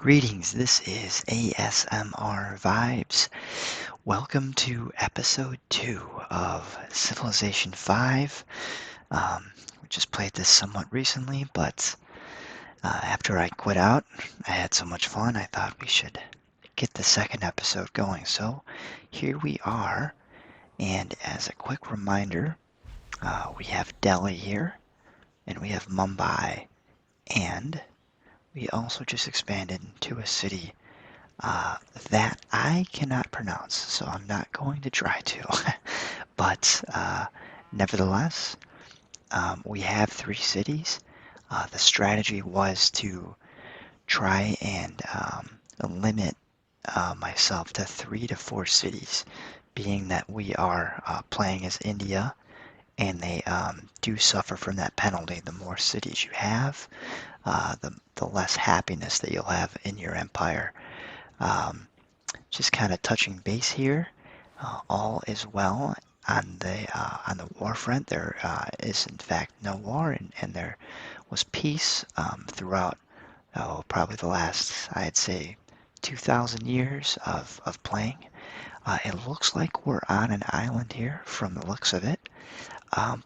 Greetings, this is ASMR Vibes. Welcome to episode 2 of Civilization 5. We just played this somewhat recently, but after I quit out, I had so much fun, I thought we should get the second episode going. So here we are, and as a quick reminder, we have Delhi here, and we have Mumbai, and we also just expanded to a city that I cannot pronounce, so I'm not going to try to. But nevertheless, we have 3 cities. The strategy was to try and limit myself to 3 to 4 cities, being that we are playing as India, and they do suffer from that penalty. The more cities you have, the less happiness that you'll have in your empire. Um, just kind of touching base here. All is well on the war front. There is in fact no war, and there was peace throughout. Probably the last, I'd say, 2,000 years of playing. It looks like we're on an island here from the looks of it,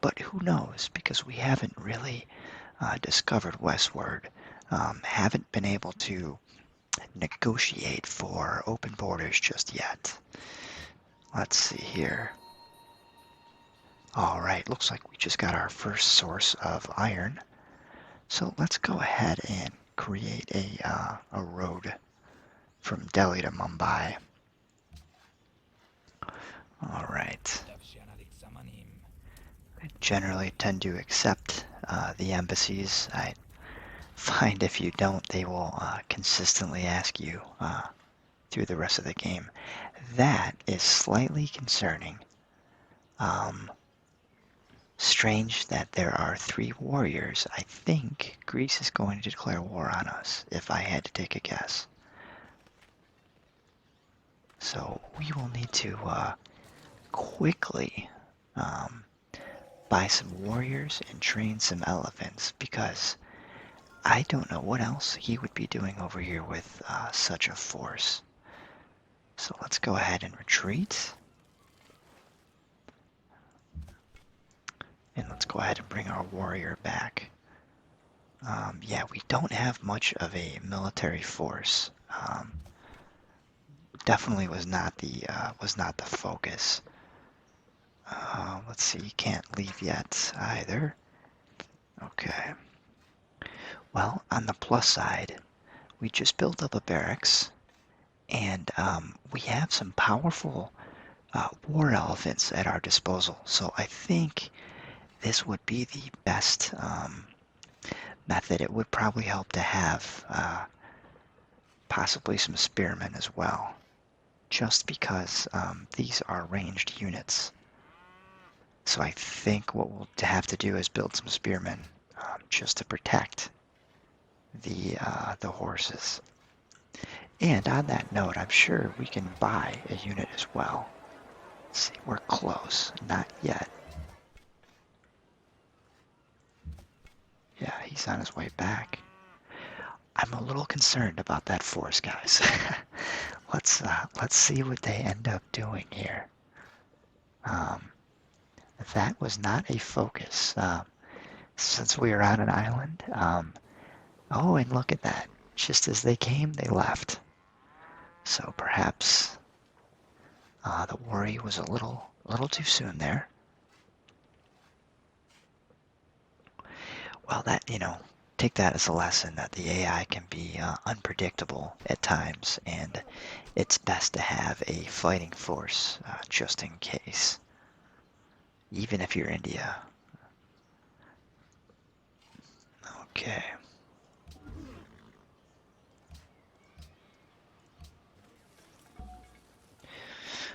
but who knows? Because we haven't really discovered westward. Haven't been able to negotiate for open borders just yet. Let's see here. All right, looks like we just got our first source of iron. So let's go ahead and create a road from Delhi to Mumbai. All right. I generally tend to accept the embassies. I find if you don't, they will consistently ask you through the rest of the game. That is slightly concerning. Strange that there are 3 warriors. I think Greece is going to declare war on us, if I had to take a guess. So we will need to quickly buy some warriors and train some elephants, because I don't know what else he would be doing over here with such a force. So let's go ahead and retreat. And let's go ahead and bring our warrior back. Yeah, we don't have much of a military force. Definitely was not the focus. Let's see, you can't leave yet either. Okay. Well, on the plus side, we just built up a barracks, and we have some powerful war elephants at our disposal. So I think this would be the best method. It would probably help to have possibly some spearmen as well, just because these are ranged units. So I think what we'll have to do is build some spearmen just to protect the horses. And on that note, I'm sure we can buy a unit as well. Let's see, we're close. Not yet. Yeah, he's on his way back. I'm a little concerned about that force, guys. Let's see what they end up doing here. That was not a focus. Since we are on an island. Oh, and look at that. Just as they came, they left. So perhaps the worry was a little too soon there. Well, that, take that as a lesson that the AI can be unpredictable at times, and it's best to have a fighting force just in case, even if you're India. Okay.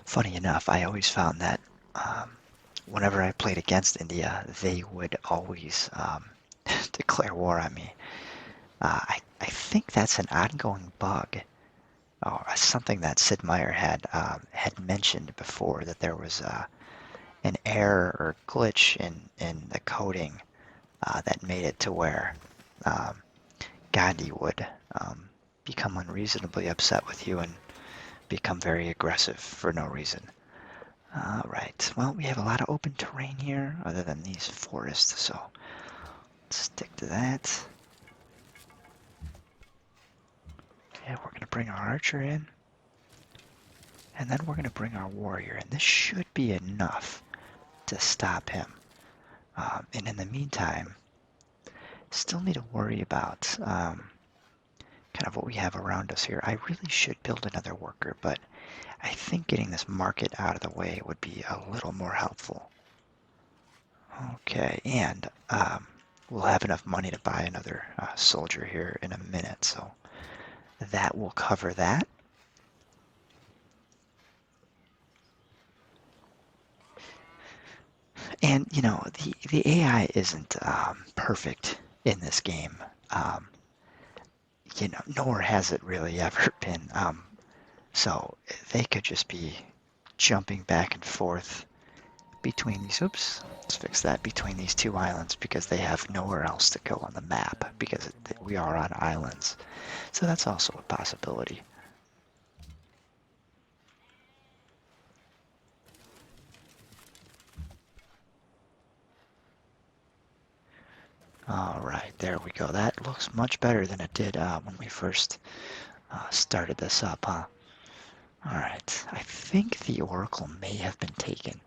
Funny enough, I always found that whenever I played against India, they would always declare war on me. I think that's an ongoing bug, or something that Sid Meier had mentioned before, that there was an error or glitch in the coding that made it to where Gandhi would become unreasonably upset with you and become very aggressive for no reason. Alright, well, we have a lot of open terrain here other than these forests, so let's stick to that. Okay, we're going to bring our archer in. And then we're going to bring our warrior, and this should be enough to stop him. And in the meantime, still need to worry about kind of what we have around us here. I really should build another worker, but I think getting this market out of the way would be a little more helpful. Okay, and we'll have enough money to buy another soldier here in a minute, so that will cover that. And, you know, the AI isn't perfect in this game. You know, nor has it really ever been. So they could just be jumping back and forth between these, oops, let's fix that, between these two islands because they have nowhere else to go on the map because we are on islands. So that's also a possibility. All right, there we go. That looks much better than it did when we first started this up, huh? All right, I think the Oracle may have been taken,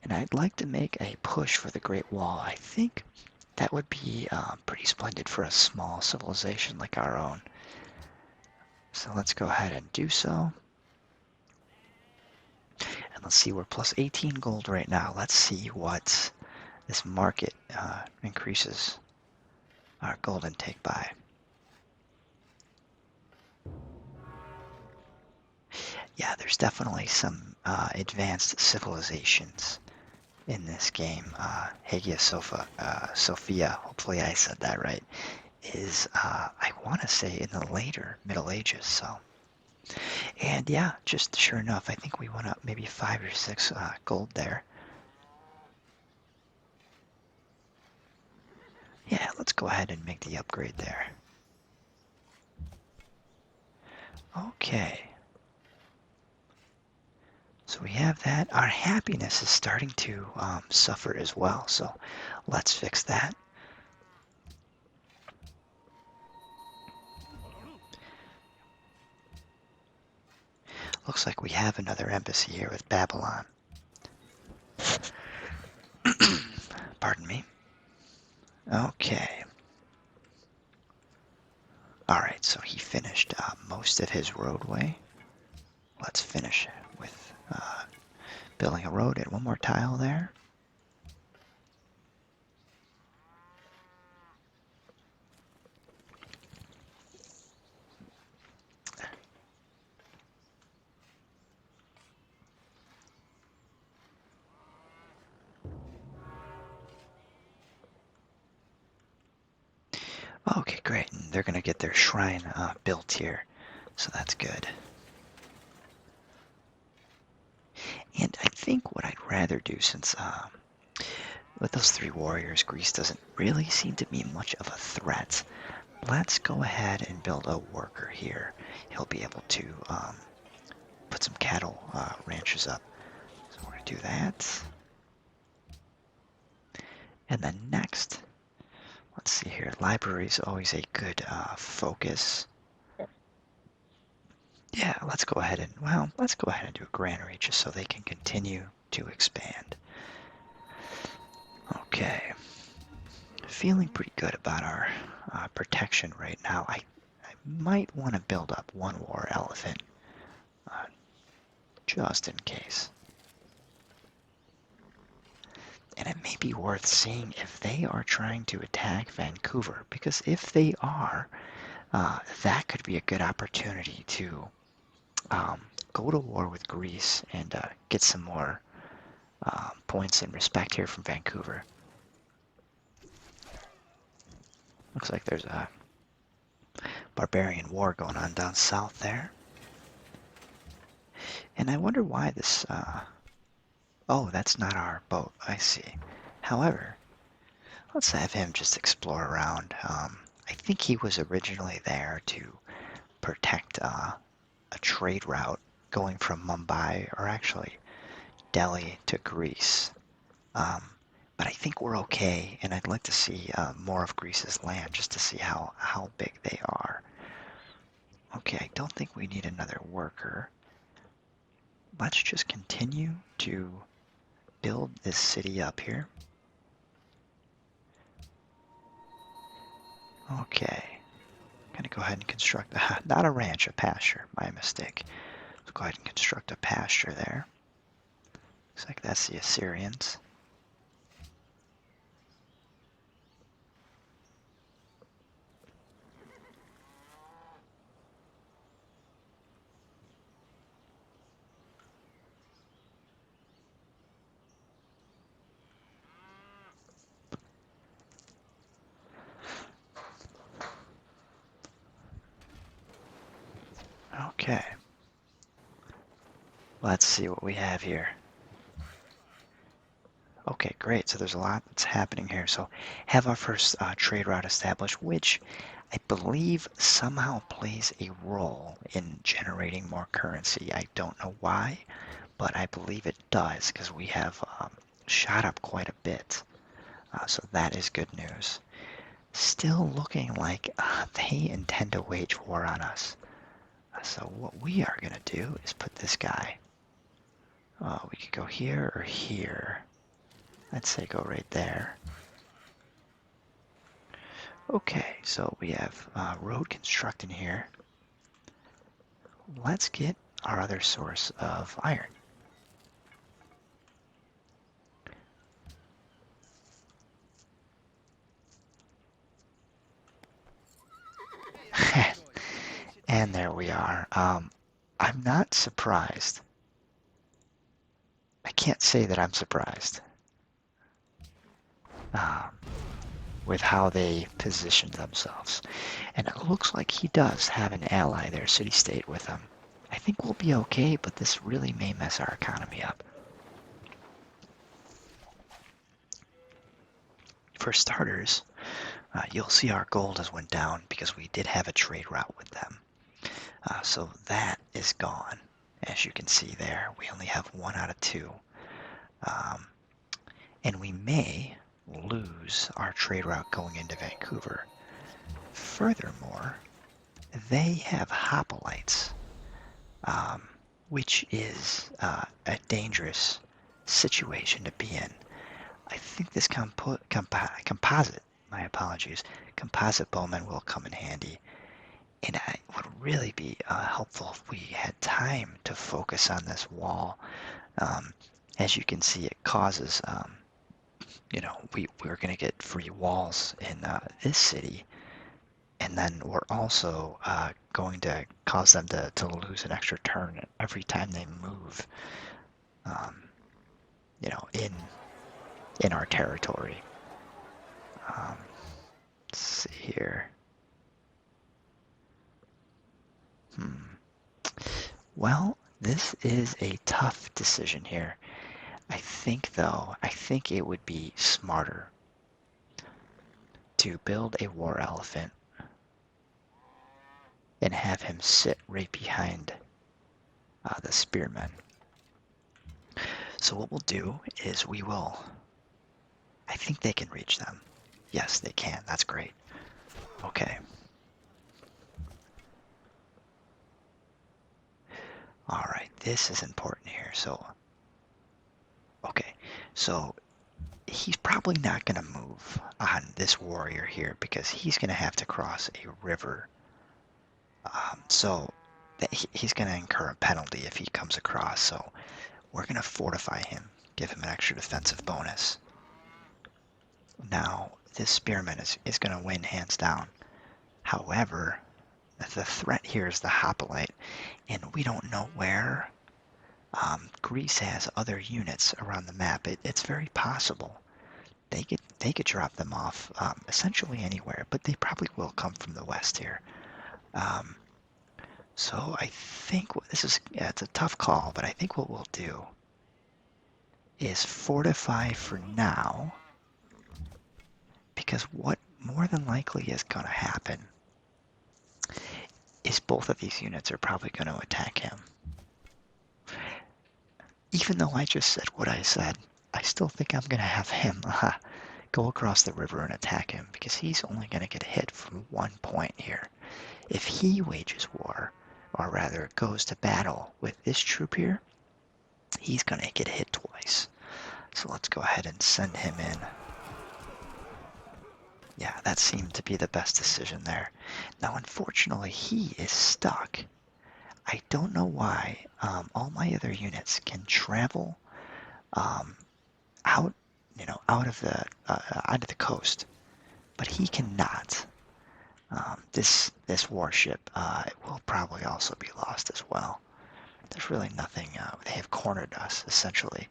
and I'd like to make a push for the Great Wall. I think that would be pretty splendid for a small civilization like our own. So let's go ahead and do so. And let's see, we're plus 18 gold right now. Let's see what this market increases our gold intake by. Yeah, there's definitely some advanced civilizations in this game. Hagia Sophia, hopefully I said that right, is, I want to say, in the later Middle Ages. So, and yeah, just sure enough, I think we went up maybe 5 or 6 gold there. Yeah, let's go ahead and make the upgrade there. Okay. So we have that. Our happiness is starting to suffer as well, so let's fix that. Looks like we have another embassy here with Babylon. Pardon me. Okay. Alright, so he finished most of his roadway. Let's finish with building a road and one more tile there. Okay, great. And they're going to get their shrine built here, so that's good. And I think what I'd rather do, since with those 3 warriors, Greece doesn't really seem to be much of a threat, let's go ahead and build a worker here. He'll be able to put some cattle ranches up. So we're going to do that. And then next, let's see here. Library is always a good focus. Yeah, let's go ahead and, well, let's go ahead and do a granary just so they can continue to expand. Okay. Feeling pretty good about our protection right now. I might want to build up one war elephant just in case. And it may be worth seeing if they are trying to attack Vancouver, because if they are, that could be a good opportunity to go to war with Greece and get some more points and respect here from Vancouver. Looks like there's a Barbarian War going on down south there. And I wonder why this... oh, that's not our boat. I see. However, let's have him just explore around. I think he was originally there to protect a trade route going from Mumbai, or actually Delhi to Greece. Um, but I think we're okay, and I'd like to see more of Greece's land just to see how big they are. Okay, I don't think we need another worker. Let's just continue to build this city up here. Okay, I'm gonna go ahead and construct not a ranch, a pasture. My mistake. Let's go ahead and construct a pasture there. Looks like that's the Assyrians. Okay. Let's see what we have here. Okay, great. So there's a lot that's happening here. So have our first trade route established, which I believe somehow plays a role in generating more currency. I don't know why, but I believe it does because we have shot up quite a bit. So that is good news. Still looking like they intend to wage war on us. So what we are going to do is put this guy. We could go here or here. I'd say go right there. Okay, so we have road constructing here. Let's get our other source of iron. And there we are. I'm not surprised. I can't say that I'm surprised with how they positioned themselves. And it looks like he does have an ally there, city-state, with him. I think we'll be okay, but this really may mess our economy up. For starters, you'll see our gold has went down because we did have a trade route with them. So that is gone. As you can see there, we only have 1 out of 2. And we may lose our trade route going into Vancouver. Furthermore, they have hoplites, which is a dangerous situation to be in. I think this composite, my apologies, composite bowman will come in handy. And it would really be helpful if we had time to focus on this wall. As you can see, it causes, we're going to get free walls in this city. And then we're also going to cause them to lose an extra turn every time they move, in our territory. Let's see here. Well, this is a tough decision here. I think it would be smarter to build a war elephant and have him sit right behind the spearmen. So what we'll do is I think they can reach them. Yes, they can. That's great. Okay. All right, this is important here. So, okay, so he's probably not going to move on this warrior here because he's going to have to cross a river. So he's going to incur a penalty if he comes across. So we're going to fortify him, give him an extra defensive bonus. Now, this spearman is going to win hands down. However, the threat here is the hoplite, and we don't know where. Greece has other units around the map. It's very possible they could drop them off essentially anywhere, but they probably will come from the west here. So I think it's a tough call, but I think what we'll do is fortify for now, because what more than likely is going to happen is both of these units are probably going to attack him. Even though I just said what I said, I still think I'm going to have him go across the river and attack him, because he's only going to get hit from one point here. If he wages war, or rather goes to battle with this troop here, he's going to get hit twice. So let's go ahead and send him in. Yeah, that seemed to be the best decision there. Now, unfortunately, he is stuck. I don't know why. All my other units can travel out, out of the coast, but he cannot. This warship will probably also be lost as well. There's really nothing. They have cornered us essentially,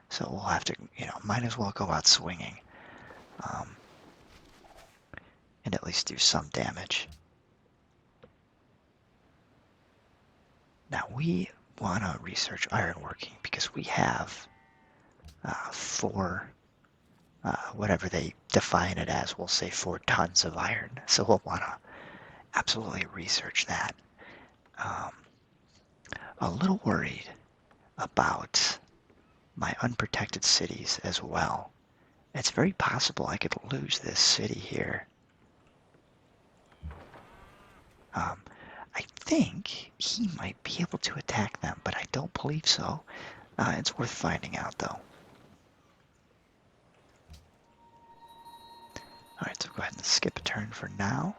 so we'll have to, might as well go out swinging, and at least do some damage. Now we want to research ironworking because we have 4, whatever they define it as, we'll say 4 tons of iron. So we'll want to absolutely research that. A little worried about my unprotected cities as well. It's very possible I could lose this city here. I think he might be able to attack them, but I don't believe so. It's worth finding out, though. Alright, so go ahead and skip a turn for now.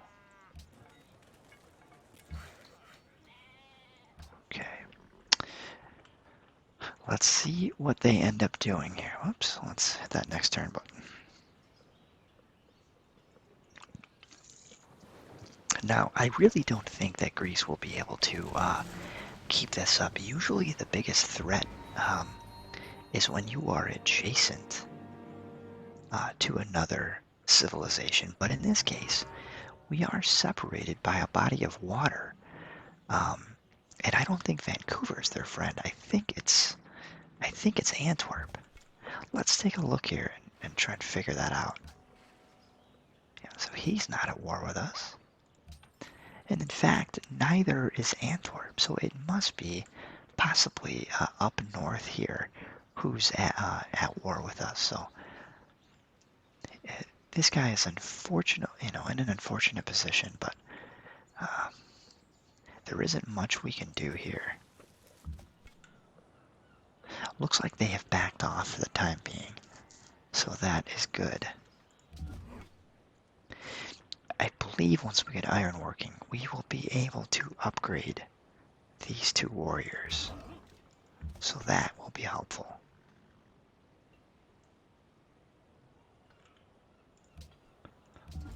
Okay. Let's see what they end up doing here. Whoops, let's hit that next turn button. Now, I really don't think that Greece will be able to keep this up. Usually the biggest threat is when you are adjacent to another civilization. But in this case, we are separated by a body of water. And I don't think Vancouver is their friend. I think it's Antwerp. Let's take a look here and try to figure that out. Yeah, so he's not at war with us. And in fact, neither is Antwerp, so it must be possibly up north here who's at war with us. So this guy is unfortunate, in an unfortunate position, but there isn't much we can do here. Looks like they have backed off for the time being, so that is good. I believe once we get ironworking, we will be able to upgrade these 2 warriors. So that will be helpful.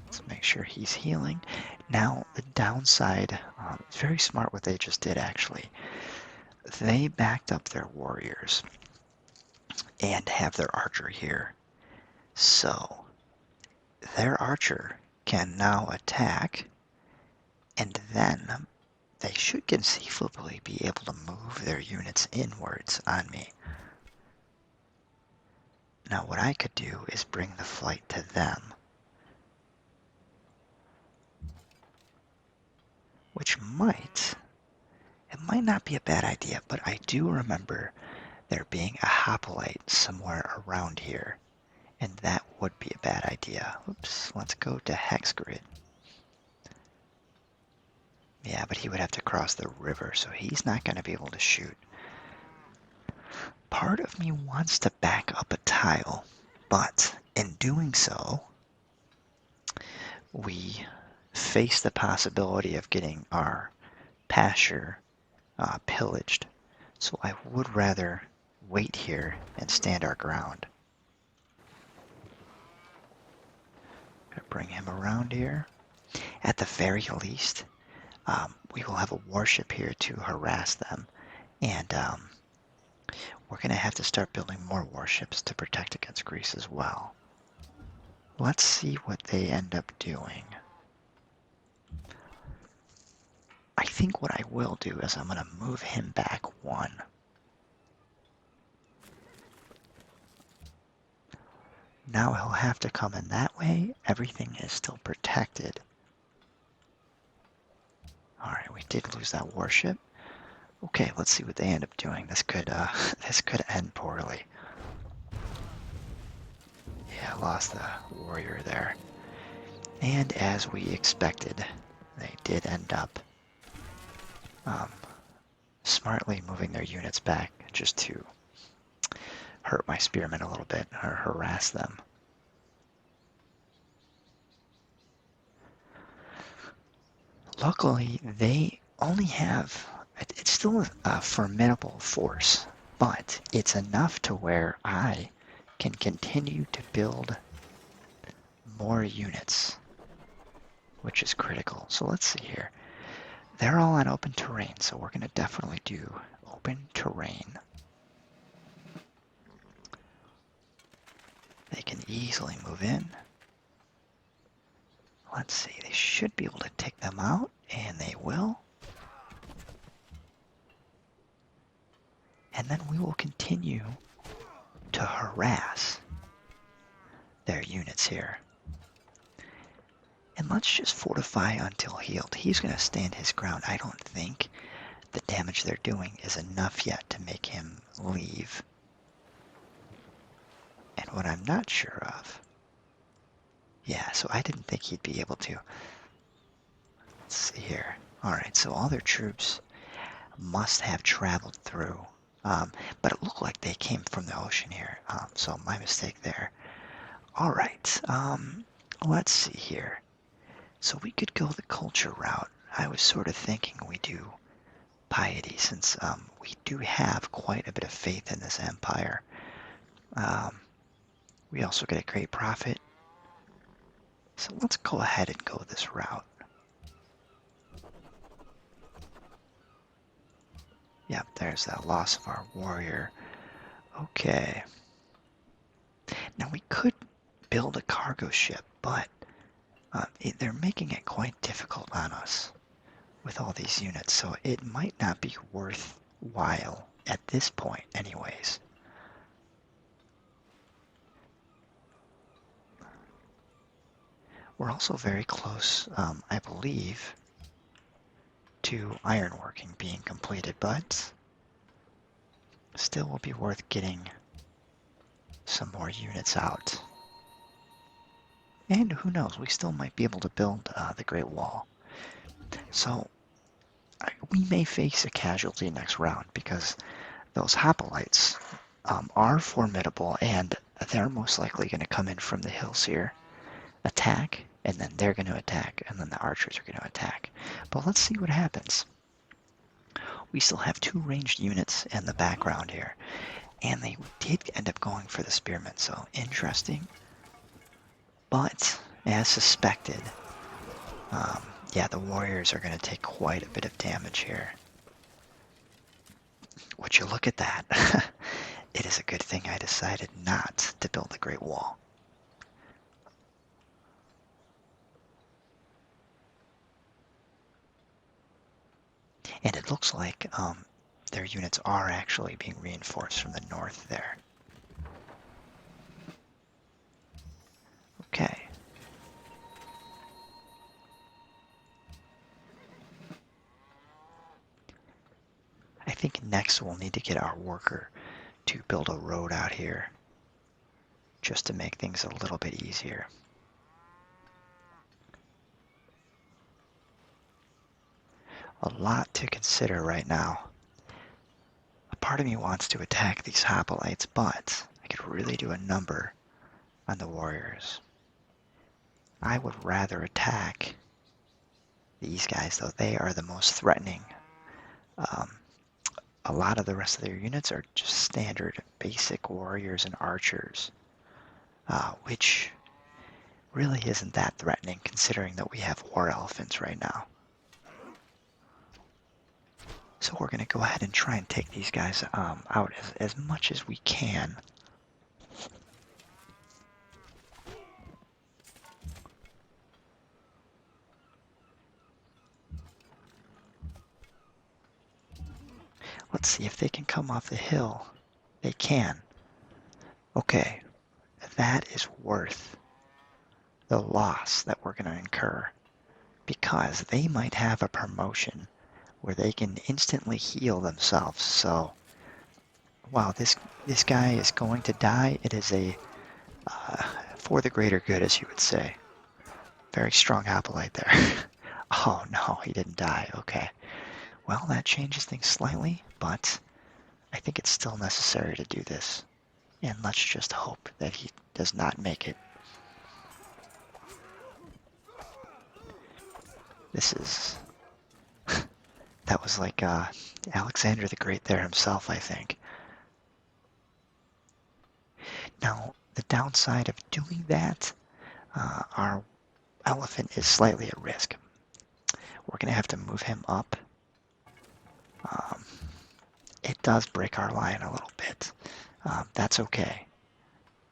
Let's make sure he's healing. Now, the downside, it's very smart what they just did actually. They backed up their warriors and have their archer here. So, their archer can now attack, and then they should conceivably be able to move their units inwards on me. Now what I could do is bring the flight to them, which might not be a bad idea, but I do remember there being a hoplite somewhere around here, and that would be a bad idea. Oops, let's go to hex grid. Yeah, but he would have to cross the river, so he's not going to be able to shoot. Part of me wants to back up a tile, but in doing so, we face the possibility of getting our pasture pillaged. So I would rather wait here and stand our ground. Gonna bring him around here. At the very least, we will have a warship here to harass them, and we're going to have to start building more warships to protect against Greece as well. Let's see what they end up doing. I think what I will do is I'm going to move him back 1. Now he'll have to come in that way. Everything is still protected. Alright, we did lose that warship. Okay, let's see what they end up doing. This could this could end poorly. Yeah, lost the warrior there. And as we expected, they did end up smartly moving their units back just to hurt my spearmen a little bit, or harass them. Luckily, they only have, it's still a formidable force, but it's enough to where I can continue to build more units, which is critical. So let's see here. They're all on open terrain, so we're going to definitely do open terrain. They can easily move in. Let's see, they should be able to take them out, and they will. And then we will continue to harass their units here. And let's just fortify until healed. He's going to stand his ground. I don't think the damage they're doing is enough yet to make him leave. And what I'm not sure of... Yeah, so I didn't think he'd be able to. Let's see here. Alright, so all their troops must have traveled through. But it looked like they came from the ocean here. So my mistake there. Alright, let's see here. So we could go the culture route. I was sort of thinking we do piety, since we do have quite a bit of faith in this empire. We also get a great profit. So let's go ahead and go this route. Yep, there's that loss of our warrior. Okay. Now we could build a cargo ship, but they're making it quite difficult on us with all these units, so it might not be worthwhile at this point anyways. We're also very close, I believe, to ironworking being completed, but still will be worth getting some more units out. And who knows, we still might be able to build the Great Wall. So we may face a casualty next round, because those hoplites are formidable, and they're most likely going to come in from the hills here, attack, and then they're going to attack, and then the archers are going to attack. But let's see what happens. We still have 2 ranged units in the background here, and they did end up going for the spearmen, so interesting. But as suspected, yeah, the warriors are going to take quite a bit of damage here. Would you look at that? It is a good thing I decided not to build the Great Wall. And it looks like their units are actually being reinforced from the north there. Okay. I think next we'll need to get our worker to build a road out here, just to make things a little bit easier. A lot to consider right now. A part of me wants to attack these hoplites, but I could really do a number on the warriors. I would rather attack these guys, though. They are the most threatening. A lot of the rest of their units are just standard basic warriors and archers, which really isn't that threatening considering that we have war elephants right now. So we're going to go ahead and try and take these guys out as much as we can. Let's see if they can come off the hill. They can. Okay, that is worth the loss that we're going to incur. because they might have a promotion where they can instantly heal themselves. So while this guy is going to die, it is a for the greater good, as you would say. Very strong hoplite there. Oh no, he didn't die. Okay. Well, that changes things slightly, but I think it's still necessary to do this. And let's just hope that he does not make it. This is... that was like Alexander the Great there himself, I think. Now, the downside of doing that, our elephant is slightly at risk. We're going to have to move him up. It does break our line a little bit. That's okay.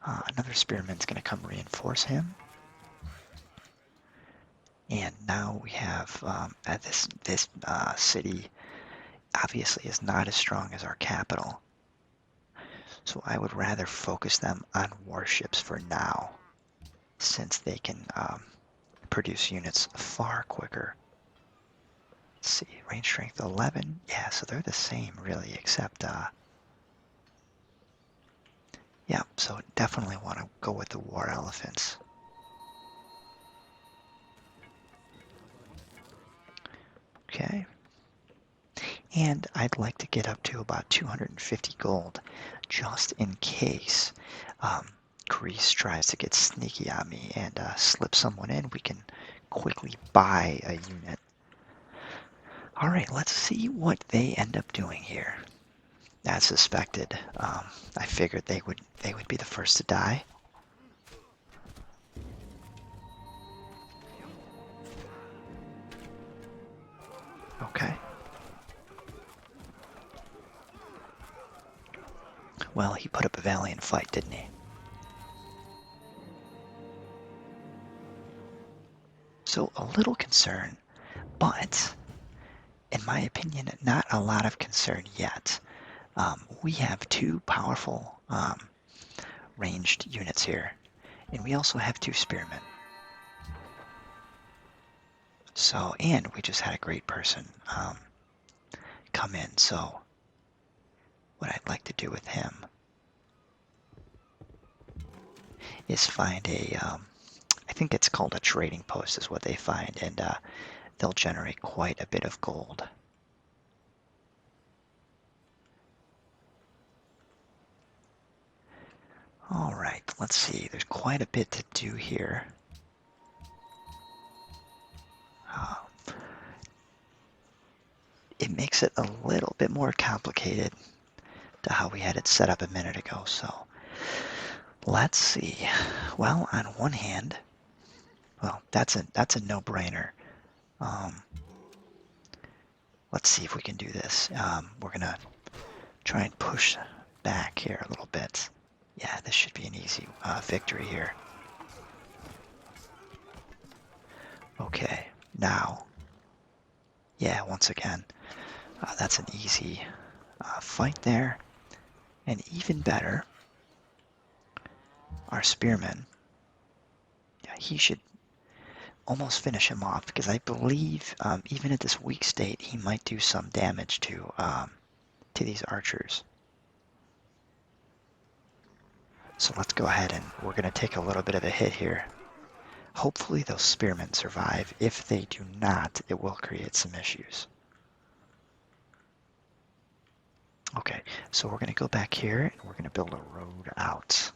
Another spearman's going to come reinforce him. And now we have this city obviously is not as strong as our capital. So I would rather focus them on warships for now, since they can produce units far quicker. Let's see, range strength 11. Yeah, so they're the same really, except yeah, so definitely want to go with the war elephants. Okay. And I'd like to get up to about 250 gold, just in case Greece tries to get sneaky on me and slip someone in. We can quickly buy a unit. All right, let's see what they end up doing here. As suspected, I figured they would be the first to die. Okay. Well, he put up a valiant fight, didn't he? So a little concern, but in my opinion, not a lot of concern yet. We have two powerful ranged units here, and we also have two spearmen. So, and we just had a great person come in, so what I'd like to do with him is find a, I think it's called a trading post is what they find, and they'll generate quite a bit of gold. Alright, let's see, there's quite a bit to do here. It makes it a little bit more complicated to how we had it set up a minute ago, so let's see. Well, on one hand, well, that's a no-brainer. Let's see if we can do this. We're gonna try and push back here a little bit. Yeah, this should be an easy victory here. Okay, now, yeah, once again, that's an easy fight there. And even better, our spearman, yeah, he should almost finish him off, because I believe even at this weak state, he might do some damage to these archers. So let's go ahead and we're going to take a little bit of a hit here. Hopefully those spearmen survive. If they do not, it will create some issues. Okay, so we're going to go back here and we're going to build a road out.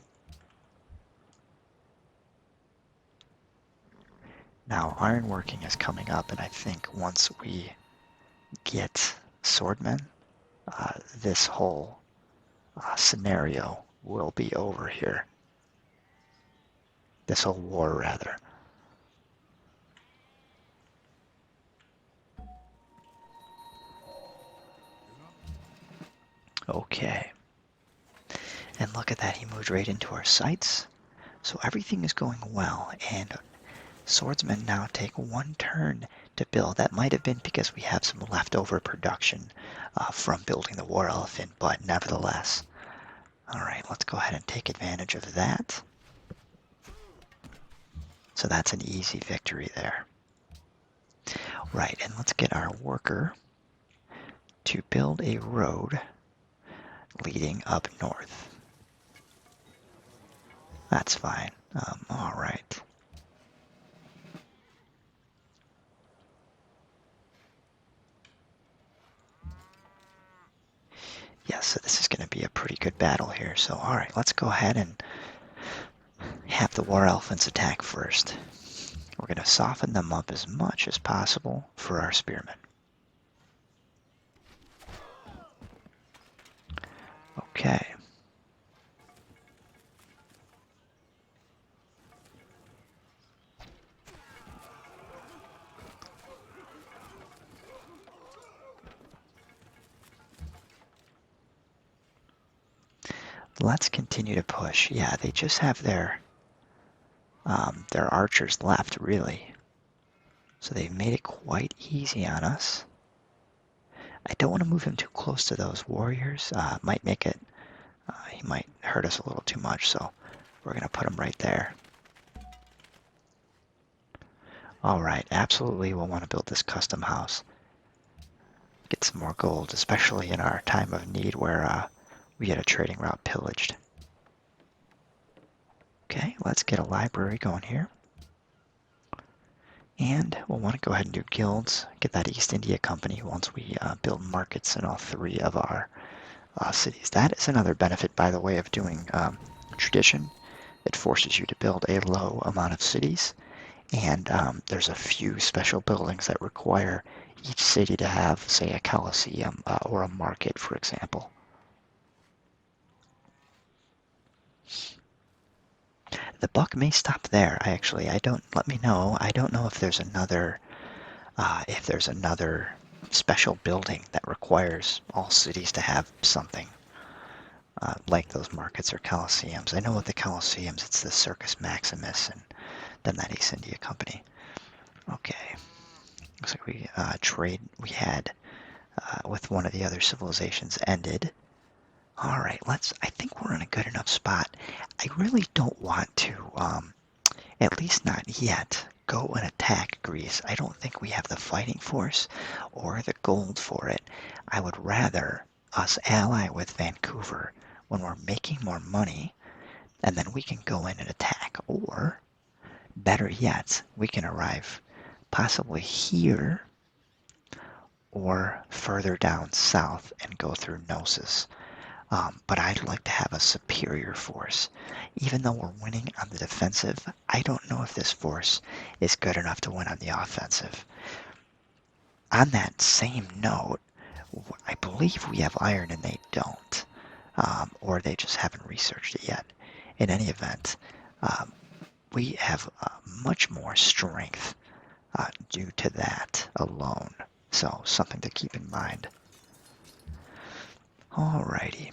Now, ironworking is coming up, and I think once we get swordmen, this whole scenario will be over here. This whole war, rather. Okay. And look at that, he moved right into our sights. So everything is going well, and swordsmen now take one turn to build. That might have been because we have some leftover production from building the war elephant, but nevertheless. Alright, let's go ahead and take advantage of that. So that's an easy victory there. Right, and let's get our worker to build a road leading up north. That's fine. All right. Yeah, so this is going to be a pretty good battle here. So, all right, let's go ahead and have the war elephants attack first. We're going to soften them up as much as possible for our spearmen. Okay. Let's continue to push. Yeah, they just have their archers left, really. So they've made it quite easy on us. I don't want to move him too close to those warriors. Might make it, he might hurt us a little too much, so we're going to put him right there. All right, absolutely we'll want to build this custom house. Get some more gold, especially in our time of need where we get a trading route pillaged. Okay, let's get a library going here. And we'll want to go ahead and do guilds, get that East India Company once we build markets in all three of our cities. That is another benefit, by the way, of doing tradition. It forces you to build a low amount of cities, and there's a few special buildings that require each city to have, say, a coliseum or a market, for example. The buck may stop there. I don't. Let me know. I don't know if there's another special building that requires all cities to have something like those markets or coliseums. I know with the coliseums, it's the Circus Maximus and then that East India Company. Okay, looks like we had with one of the other civilizations ended. All right, I think we're in a good enough spot. I really don't want to, at least not yet, go and attack Greece. I don't think we have the fighting force or the gold for it. I would rather us ally with Vancouver when we're making more money, and then we can go in and attack. Or, better yet, we can arrive possibly here or further down south and go through Gnosis. But I'd like to have a superior force. Even though we're winning on the defensive, I don't know if this force is good enough to win on the offensive. On that same note, I believe we have iron and they don't. Or they just haven't researched it yet. In any event, we have much more strength due to that alone. So something to keep in mind. Alrighty,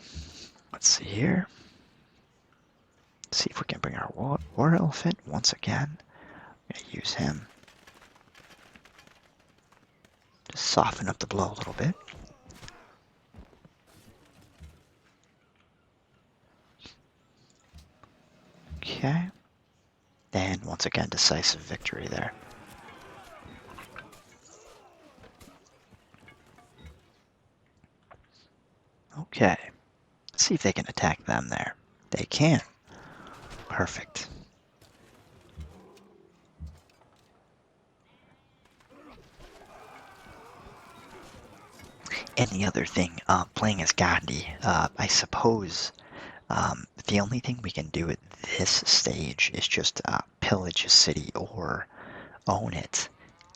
let's see here. See if we can bring our war elephant once again. I'm going to use him. Just soften up the blow a little bit. Okay. And once again, decisive victory there. Okay. Let's see if they can attack them there. They can. Perfect. And the other thing, playing as Gandhi, I suppose the only thing we can do at this stage is just pillage a city or own it.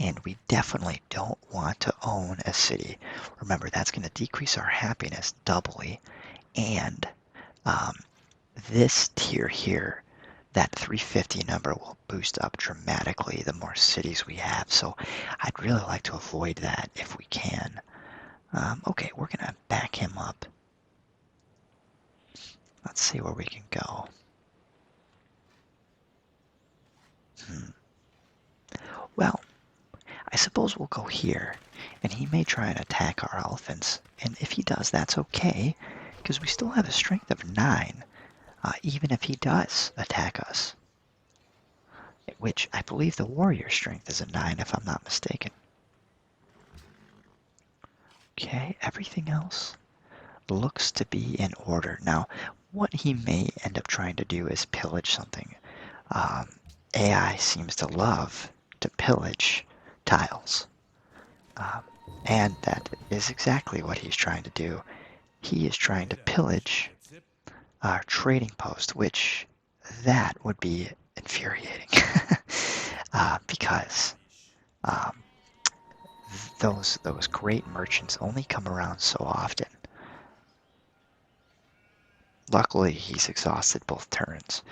And we definitely don't want to own a city. Remember, that's going to decrease our happiness doubly. And this tier here, that 350 number will boost up dramatically the more cities we have. So I'd really like to avoid that if we can. Okay, we're going to back him up. Let's see where we can go. Well, I suppose we'll go here, and he may try and attack our elephants. And if he does, that's okay, because we still have a strength of 9, even if he does attack us. Which I believe the warrior strength is a 9, if I'm not mistaken. Okay, everything else looks to be in order. Now, what he may end up trying to do is pillage something. AI seems to love to pillage tiles. Um, and that is exactly what he's trying to do. He is trying to pillage our trading post, which that would be infuriating. Because um, those great merchants only come around so often. Luckily, he's exhausted both turns,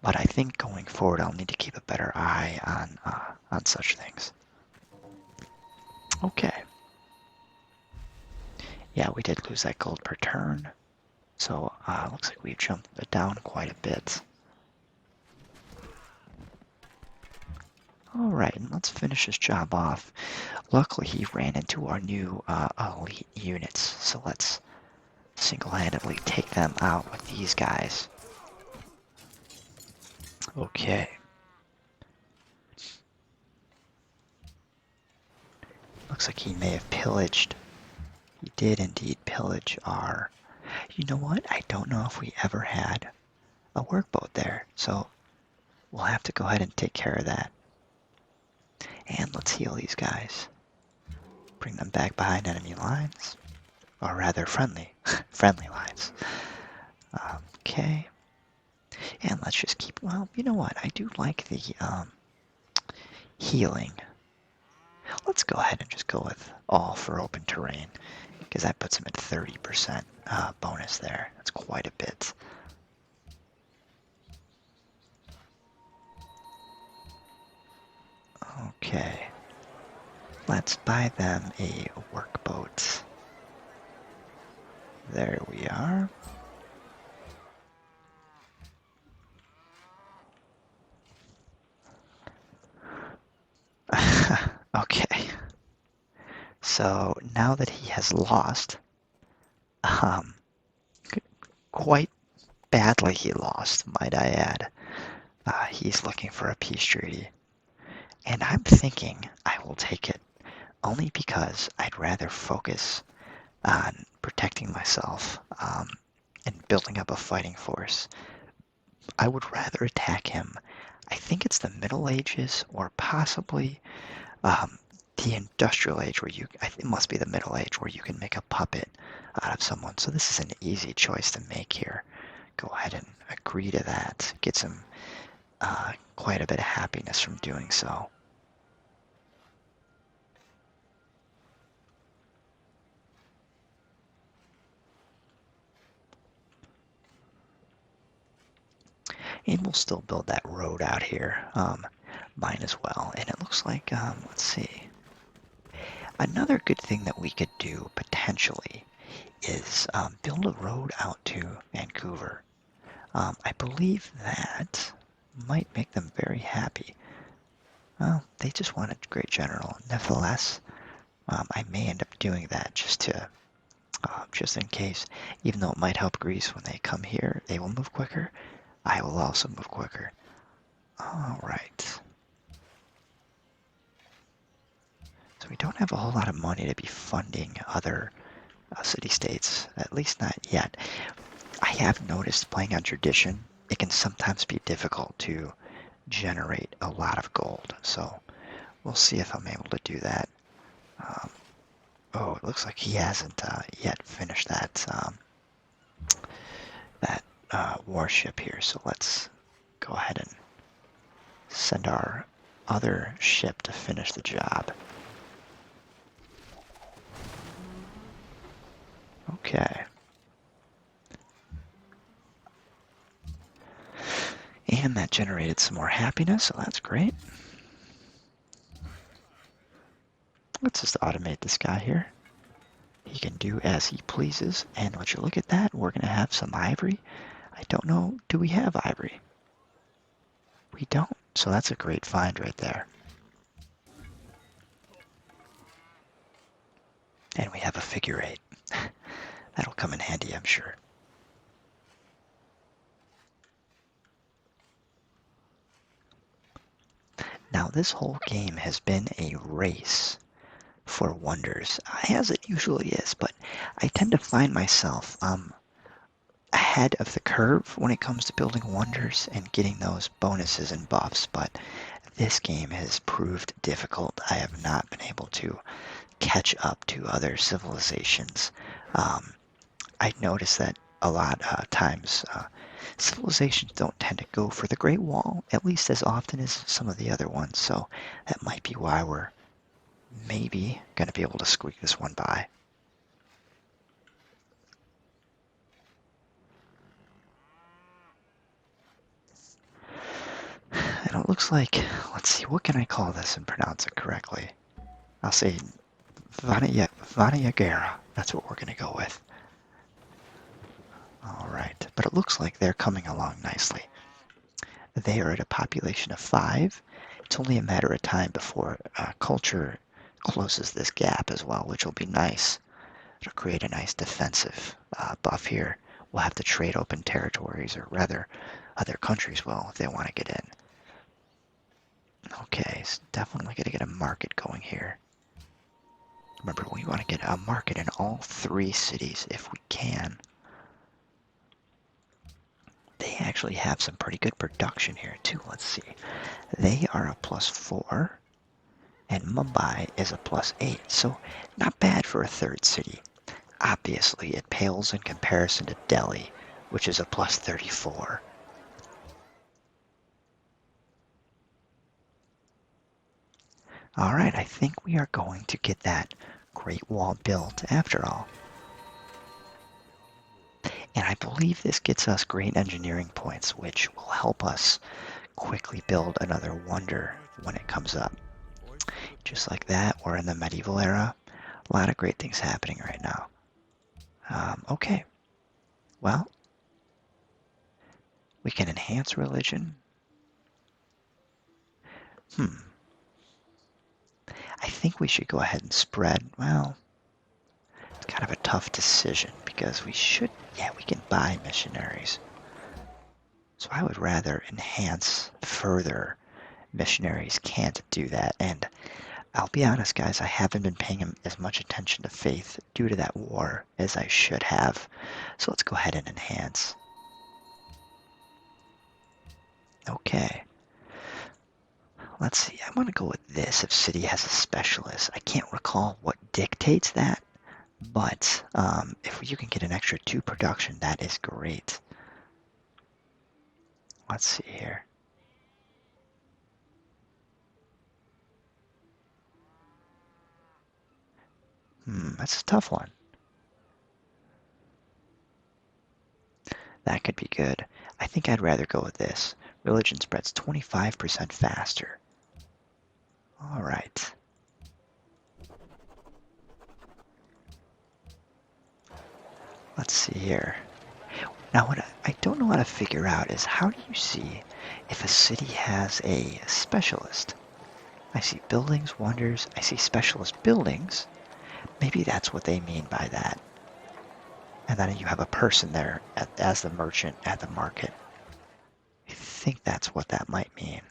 but I think going forward, I'll need to keep a better eye on such things. Okay. Yeah, we did lose that gold per turn, so looks like we've jumped it down quite a bit. Alright, and let's finish this job off. Luckily, he ran into our new elite units, so let's single-handedly take them out with these guys. Okay. Looks like he may have pillaged. He did indeed pillage our... You know what? I don't know if we ever had a workboat there, so we'll have to go ahead and take care of that. And let's heal these guys. Bring them back behind enemy lines. Or rather, friendly lines. Okay. And let's just keep... Well, you know what? I do like the healing. Let's go ahead and just go with all for open terrain, because that puts him at 30% bonus there. That's quite a bit. Okay. Let's buy them a workboat. There we are. Okay. So now that he has lost, quite badly he lost, might I add. He's looking for a peace treaty. And I'm thinking I will take it, only because I'd rather focus on protecting myself and building up a fighting force. I would rather attack him. I think it's the Middle Ages or possibly the Industrial Age where it must be the Middle Age where you can make a puppet out of someone. So this is an easy choice to make here. Go ahead and agree to that. Get some quite a bit of happiness from doing so. And we'll still build that road out here, mine as well. And it looks like, let's see. Another good thing that we could do potentially is build a road out to Vancouver. I believe that might make them very happy. Well, they just want a great general. Nevertheless, I may end up doing that just in case. Even though it might help Greece when they come here, they will move quicker. I will also move quicker. All right. So we don't have a whole lot of money to be funding other city-states, at least not yet. I have noticed playing on tradition, it can sometimes be difficult to generate a lot of gold. So we'll see if I'm able to do that. Oh, it looks like he hasn't yet finished that warship here. So let's go ahead and send our other ship to finish the job. Okay. And that generated some more happiness, so that's great. Let's just automate this guy here. He can do as he pleases. And would you look at that? We're going to have some ivory. I don't know. Do we have ivory? We don't. So that's a great find right there. And we have a figure eight. That'll come in handy, I'm sure. Now, this whole game has been a race for wonders, as it usually is, but I tend to find myself ahead of the curve when it comes to building wonders and getting those bonuses and buffs, but this game has proved difficult. I have not been able to catch up to other civilizations. I notice that a lot of times civilizations don't tend to go for the Great Wall, at least as often as some of the other ones, so that might be why we're maybe going to be able to squeak this one by. And it looks like, let's see, what can I call this and pronounce it correctly? I'll say Vanayagara. That's what we're going to go with. All right, but it looks like they're coming along nicely. They are at a population of 5. It's only a matter of time before culture closes this gap as well, which will be nice. It'll create a nice defensive buff here. We'll have to trade open territories, or rather, other countries will if they want to get in. Okay, so definitely going to get a market going here. Remember, we want to get a market in all 3 cities if we can. They actually have some pretty good production here too. Let's see. They are a +4, and Mumbai is a +8, so not bad for a 3rd city. Obviously, it pales in comparison to Delhi, which is a +34. All right, I think we are going to get that Great Wall built after all. And I believe this gets us great engineering points, which will help us quickly build another wonder when it comes up. Just like that, we're in the medieval era. A lot of great things happening right now. Okay, well, we can enhance religion. I think we should go ahead and spread. Well, it's kind of a tough decision because we should, yeah, we can buy missionaries. So I would rather enhance further. Missionaries can't do that, and I'll be honest, guys, I haven't been paying as much attention to faith due to that war as I should have. So let's go ahead and enhance. Okay. Let's see, I want to go with this if city has a specialist. I can't recall what dictates that, but if you can get an extra 2 production, that is great. Let's see here. That's a tough one. That could be good. I think I'd rather go with this. Religion spreads 25% faster. All right. Let's see here. Now, what I don't know how to figure out is how do you see if a city has a specialist? I see buildings, wonders, I see specialist buildings. Maybe that's what they mean by that. And then you have a person there as the merchant at the market. I think that's what that might mean.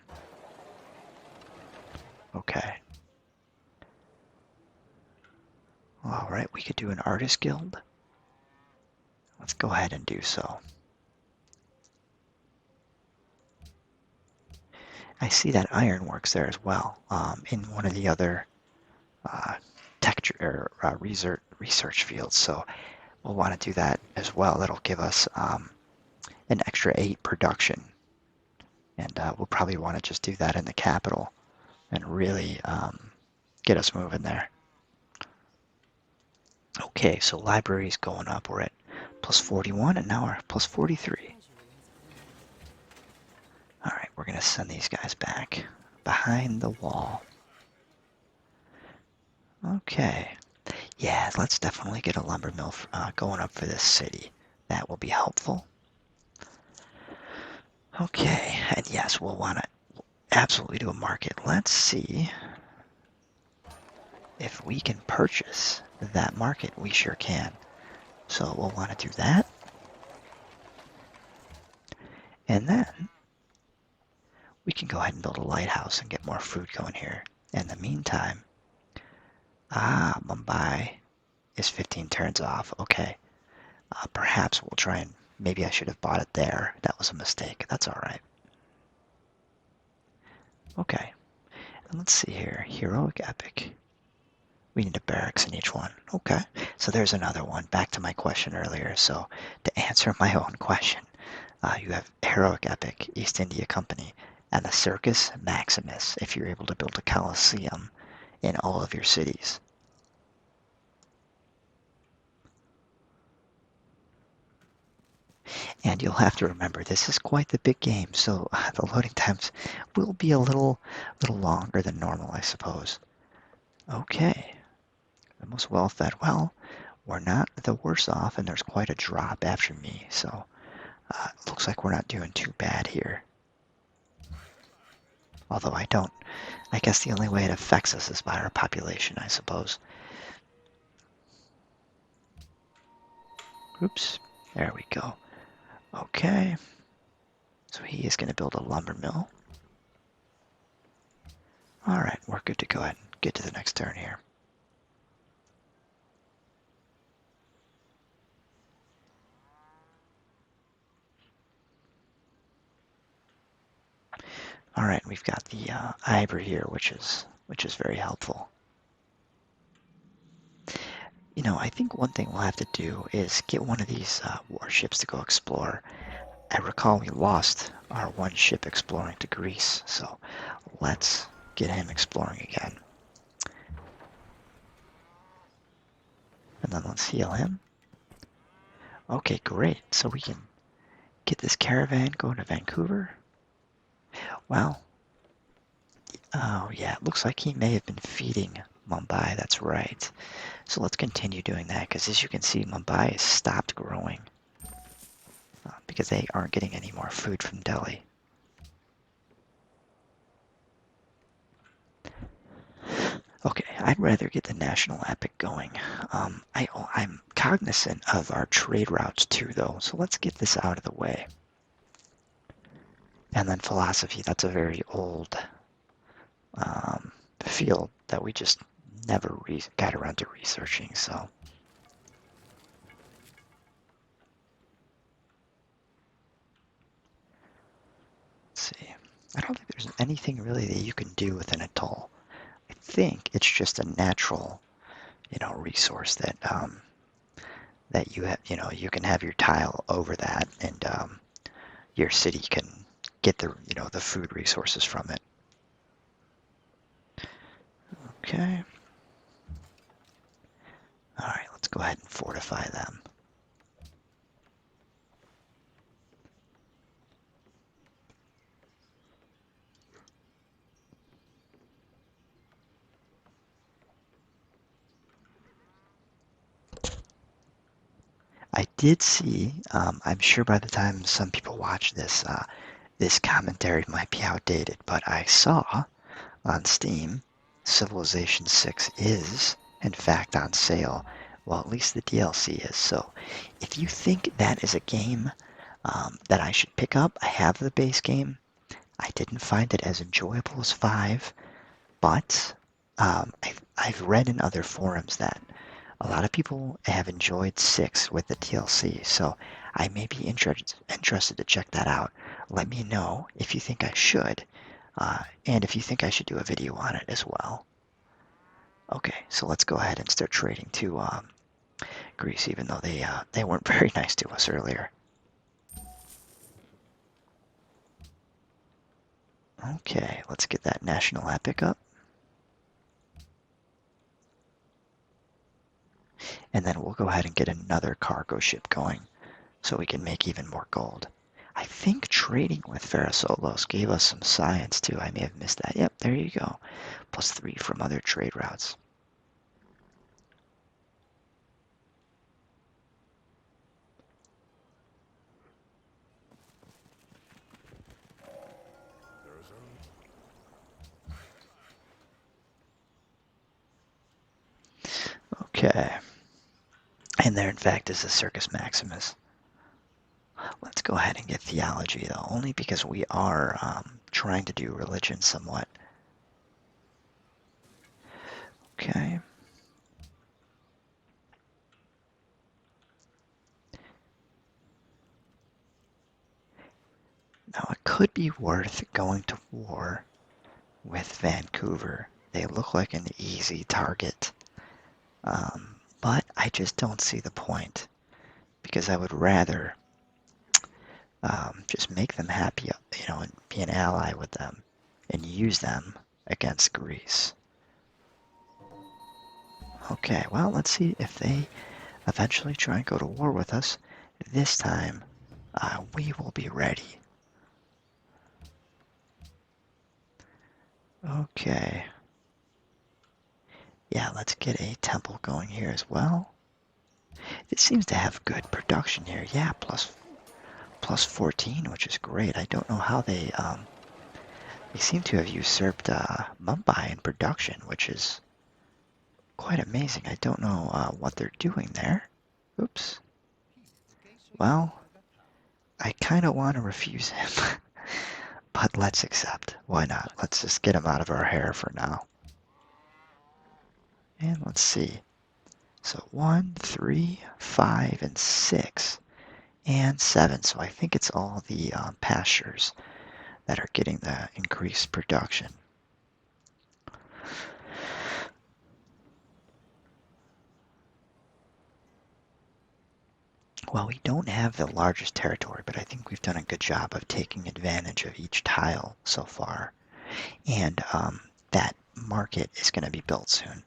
Okay. All right, we could do an artist guild. Let's go ahead and do so. I see that ironworks there as well in one of the other texture or research fields. So we'll want to do that as well. That'll give us an extra 8 production. And we'll probably want to just do that in the capital and really get us moving there. Okay, so library's going up. We're at +41 and now we're at +43. All right, we're going to send these guys back behind the wall. Okay. Yeah, let's definitely get a lumber mill going up for this city. That will be helpful. Okay, and yes, we'll want to absolutely do a market. Let's see if we can purchase that market. We sure can. So we'll want to do that. And then we can go ahead and build a lighthouse and get more food going here. In the meantime, Ah, Mumbai is 15 turns off. Okay. Perhaps we'll try and maybe I should have bought it there. That was a mistake. That's all right. Okay. And let's see here. Heroic epic. We need a barracks in each one. Okay. So there's another one. Back to my question earlier. So to answer my own question, you have heroic epic, East India Company, and the Circus Maximus if you're able to build a Colosseum in all of your cities. And you'll have to remember this is quite the big game, so the loading times will be a little longer than normal, I suppose. Okay, the most well-fed. Well, we're not the worse off, and there's quite a drop after me, so it looks like we're not doing too bad here. Although I guess the only way it affects us is by our population, I suppose. Oops, there we go. Okay, so he is going to build a lumber mill. All right, we're good to go ahead and get to the next turn here. All right, we've got the ivory here, which is very helpful. You know, I think one thing we'll have to do is get one of these warships to go explore. I recall we lost our one ship exploring to Greece, so let's get him exploring again. And then let's heal him. Okay, great. So we can get this caravan going to Vancouver. Well, oh yeah, it looks like he may have been feeding Mumbai, that's right. So let's continue doing that, because as you can see, Mumbai has stopped growing because they aren't getting any more food from Delhi. Okay, I'd rather get the national epic going. I'm cognizant of our trade routes too, though, so let's get this out of the way. And then philosophy, that's a very old field that we just never got around to researching, so. Let's see. I don't think there's anything really that you can do with an atoll. I think it's just a natural, resource that that you have, you can have your tile over that, and your city can get the food resources from it. Okay. All right, let's go ahead and fortify them. I did see, I'm sure by the time some people watch this, this commentary might be outdated, but I saw on Steam, Civilization 6 is, in fact, on sale. Well, at least the DLC is. So if you think that is a game that I should pick up, I have the base game. I didn't find it as enjoyable as 5, but I've read in other forums that a lot of people have enjoyed 6 with the DLC, so I may be interested to check that out. Let me know if you think I should, and if you think I should do a video on it as well. Okay, so let's go ahead and start trading to Greece, even though they weren't very nice to us earlier. Okay, let's get that national epic up. And then we'll go ahead and get another cargo ship going so we can make even more gold. I think trading with Pharaohsolos gave us some science too. I may have missed that. Yep, there you go. +3 from other trade routes. Okay. And there, in fact, is the Circus Maximus. Let's go ahead and get theology, though, only because we are trying to do religion somewhat. Okay. could be worth going to war with Vancouver. They look like an easy target. But I just don't see the point because I would rather just make them happy, and be an ally with them and use them against Greece. Okay, well, let's see if they eventually try and go to war with us. This time, we will be ready. Okay. Yeah, let's get a temple going here as well. It seems to have good production here. Yeah, plus 14, which is great. I don't know how they seem to have usurped Mumbai in production, which is quite amazing. I don't know what they're doing there. Oops. Well, I kind of want to refuse him, but let's accept. Why not? Let's just get him out of our hair for now. And let's see. So 1, 3, 5, and 6, and 7. So I think it's all the pastures that are getting the increased production. Well, we don't have the largest territory, but I think we've done a good job of taking advantage of each tile so far. And that market is going to be built soon.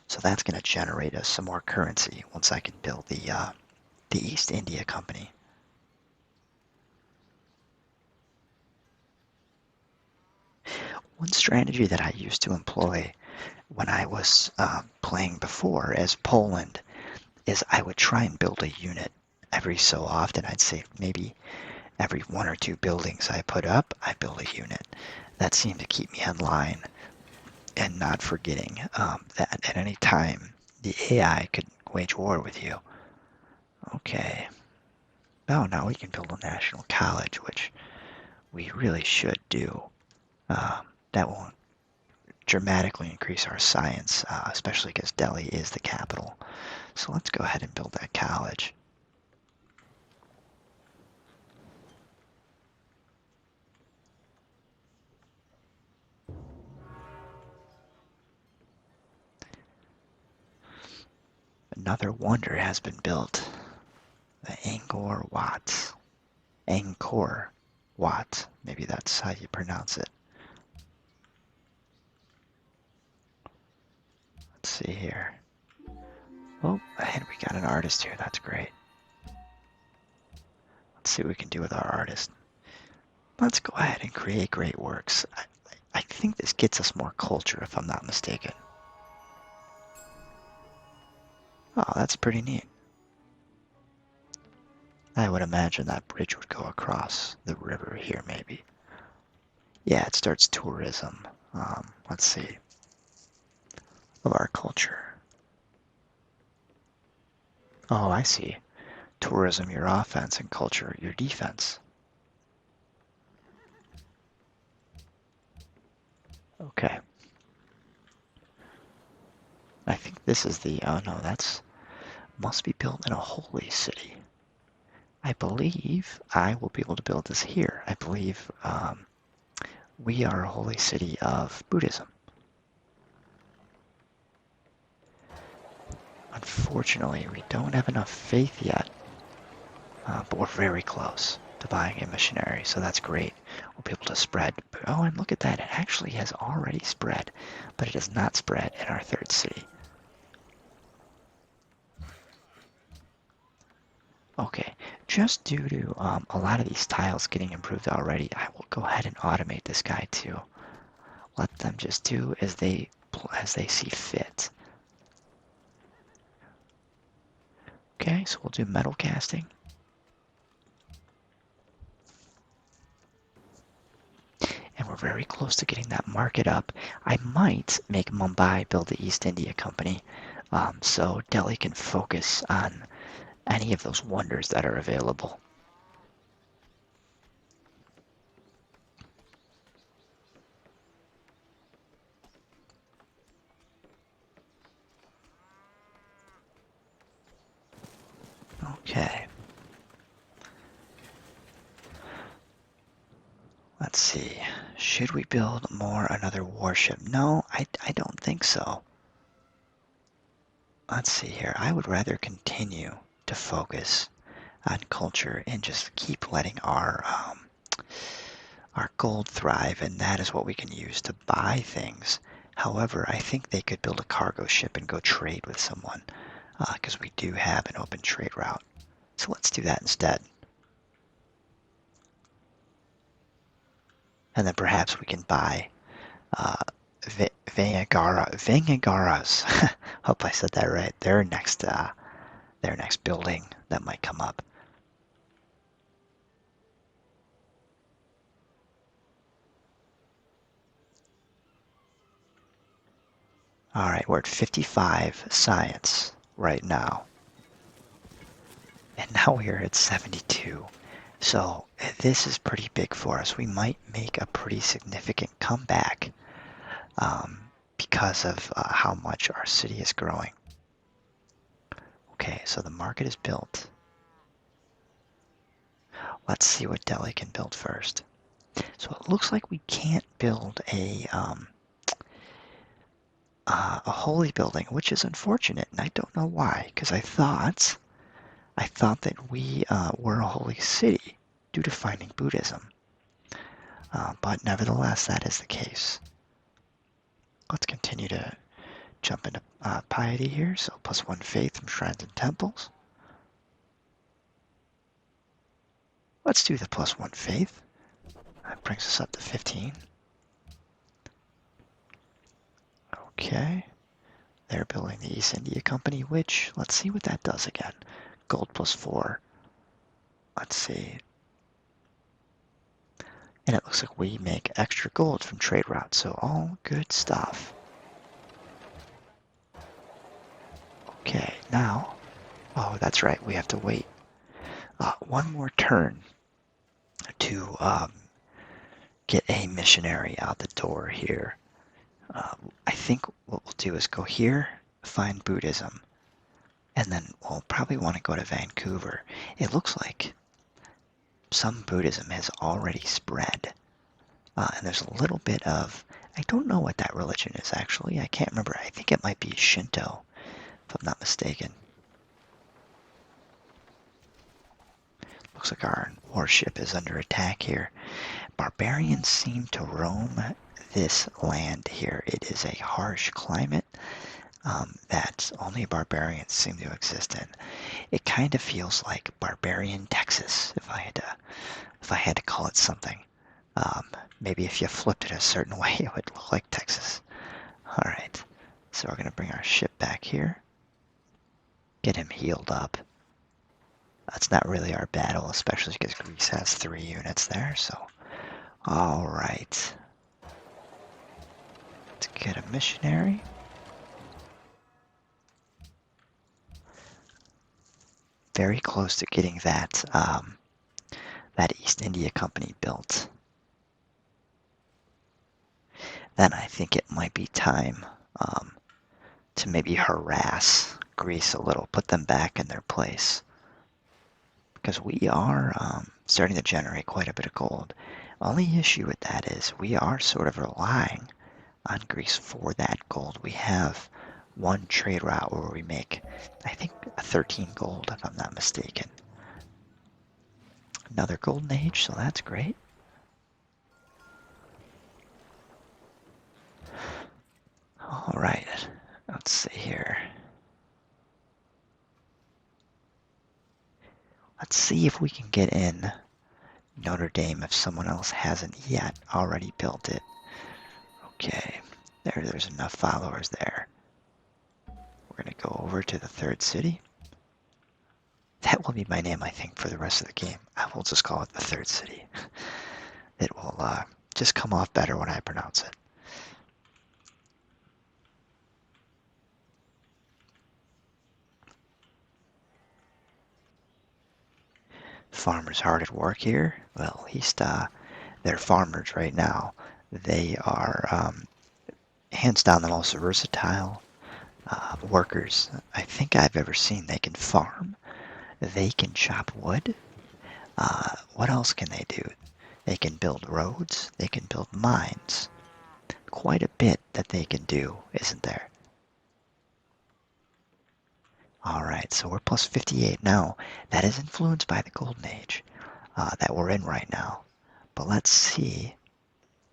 So that's going to generate us some more currency once I can build the East India Company. One strategy that I used to employ when I was playing before as Poland is I would try and build a unit every so often. I'd say maybe every 1 or 2 buildings I put up, I build a unit. That seemed to keep me in line and not forgetting that at any time the AI could wage war with you. Okay. Oh, now we can build a national college, which we really should do. That will dramatically increase our science, especially because Delhi is the capital. So let's go ahead and build that college. Another wonder has been built. The Angkor Wat. Angkor Wat. Maybe that's how you pronounce it. Let's see here. Oh, and we got an artist here. That's great. Let's see what we can do with our artist. Let's go ahead and create great works. I think this gets us more culture, if I'm not mistaken. Oh, that's pretty neat. I would imagine that bridge would go across the river here, maybe. Yeah, it starts tourism. Let's see. Of our culture. Oh, I see. Tourism, your offense, and culture, your defense. Okay. I think this is the, oh no, that's, must be built in a holy city. I believe I will be able to build this here. I believe we are a holy city of Buddhism. Unfortunately, we don't have enough faith yet, but we're very close to buying a missionary, so that's great. We'll be able to spread. Oh, and look at that. It actually has already spread, but it has not spread in our third city. Okay, just due to a lot of these tiles getting improved already, I will go ahead and automate this guy too. Let them just do as they see fit. Okay, so we'll do metal casting. And we're very close to getting that market up. I might make Mumbai build the East India Company, so Delhi can focus on any of those wonders that are available. Okay. should we build another warship? No, I don't think so. Let's see here. I would rather continue to focus on culture and just keep letting our gold thrive, and that is what we can use to buy things. However, I think they could build a cargo ship and go trade with someone, because we do have an open trade route. So let's do that instead. And then perhaps we can buy Vengagaras. Hope I said that right. Their next building that might come up. All right, we're at 55 science right now. And now we're at 72. So this is pretty big for us. We might make a pretty significant comeback because of how much our city is growing. Okay, so the market is built. Let's see what Delhi can build first. So it looks like we can't build a holy building, which is unfortunate, and I don't know why, because I thought that we were a holy city due to finding Buddhism. But nevertheless, that is the case. Let's continue to jump into piety here. So +1 faith from shrines and temples. Let's do the +1 faith. That brings us up to 15. Okay. They're building the East India Company, which, let's see what that does again. Gold +4. Let's see. And it looks like we make extra gold from trade routes, so all good stuff. Okay, now, oh, that's right, we have to wait one more turn to get a missionary out the door here. I think what we'll do is go here, find Buddhism, and then we'll probably want to go to Vancouver. It looks like some Buddhism has already spread, and there's a little bit of, I don't know what that religion is actually, I can't remember, I think it might be Shinto, if I'm not mistaken. Looks like our warship is under attack here. Barbarians seem to roam this land here. It is a harsh climate that only barbarians seem to exist in. It kind of feels like Barbarian Texas, if I had to call it something. Maybe if you flipped it a certain way, it would look like Texas. All right, so we're gonna bring our ship back here, get him healed up. That's not really our battle, especially because Greece has 3 units there, so. All right. Let's get a missionary. Very close to getting that that East India Company built. Then I think it might be time to maybe harass Greece a little, put them back in their place. Because we are starting to generate quite a bit of gold. Only issue with that is we are sort of relying on Greece for that gold. We have one trade route where we make, I think, 13 gold, if I'm not mistaken. Another golden age, so that's great. All right, let's see here. Let's see if we can get in Notre Dame if someone else hasn't yet already built it. Okay, there's enough followers there. We're gonna go over to the 3rd city. That will be my name, I think, for the rest of the game. I will just call it the 3rd city. It will just come off better when I pronounce it. Farmers hard at work here. Well, at least they're farmers right now. They are hands down the most versatile workers I think I've ever seen. They can farm. They can chop wood. What else can they do? They can build roads, they can build mines. Quite a bit that they can do, isn't there? Alright, so we're plus 58 now. That is influenced by the Golden Age that we're in right now. But let's see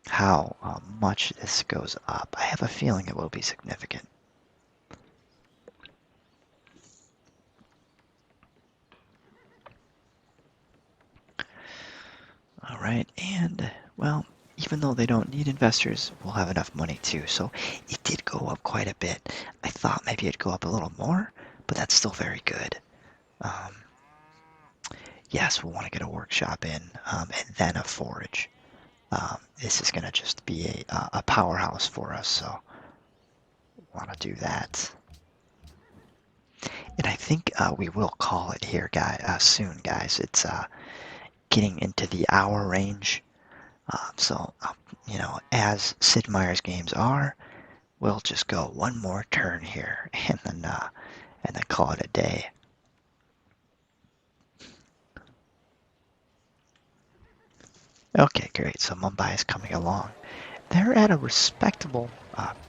how much this goes up. I have a feeling it will be significant. Alright, and, well, even though they don't need investors, we'll have enough money too. So it did go up quite a bit. I thought maybe it'd go up a little more, but that's still very good. Yes, we'll want to get a workshop in, and then a forge. This is going to just be a powerhouse for us, so want to do that. And I think we will call it here, soon, guys. It's getting into the hour range. So, as Sid Meier's games are, we'll just go one more turn here and then call it a day. Okay, great. So Mumbai is coming along. They're at a respectable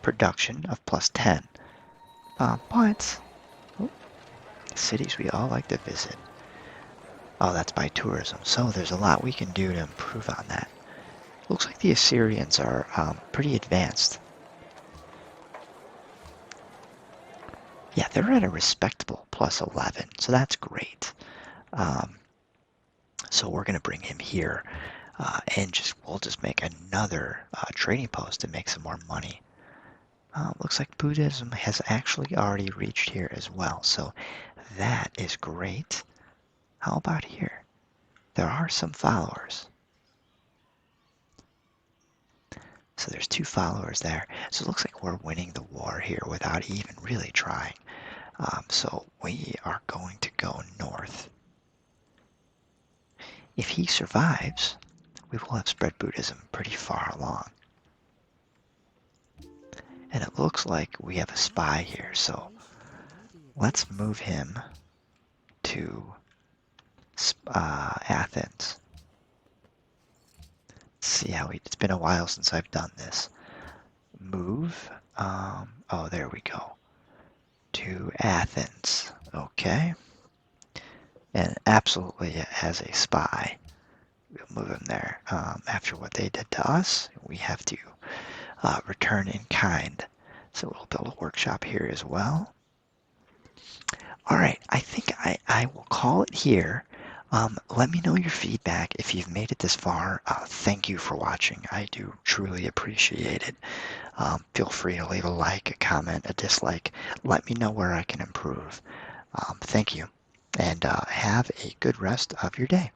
production of plus 10. But cities we all like to visit. Oh, that's by tourism. So there's a lot we can do to improve on that. Looks like the Assyrians are pretty advanced. Yeah, they're at a respectable plus 11, so that's great. So we're going to bring him here, and we'll just make another trading post to make some more money. Looks like Buddhism has actually already reached here as well, so that is great. How about here? There are some followers. So there's 2 followers there. So it looks like we're winning the war here without even really trying. So we are going to go north. If he survives, we will have spread Buddhism pretty far along. And it looks like we have a spy here, so let's move him to Athens. Let's see how it's been a while since I've done this. Move, oh, there we go. To Athens, okay. And absolutely as a spy, we'll move him there. After what they did to us, we have to return in kind. So we'll build a workshop here as well. All right, I think I will call it here. Let me know your feedback if you've made it this far. Thank you for watching. I do truly appreciate it. Feel free to leave a like, a comment, a dislike. Let me know where I can improve. Thank you, and have a good rest of your day.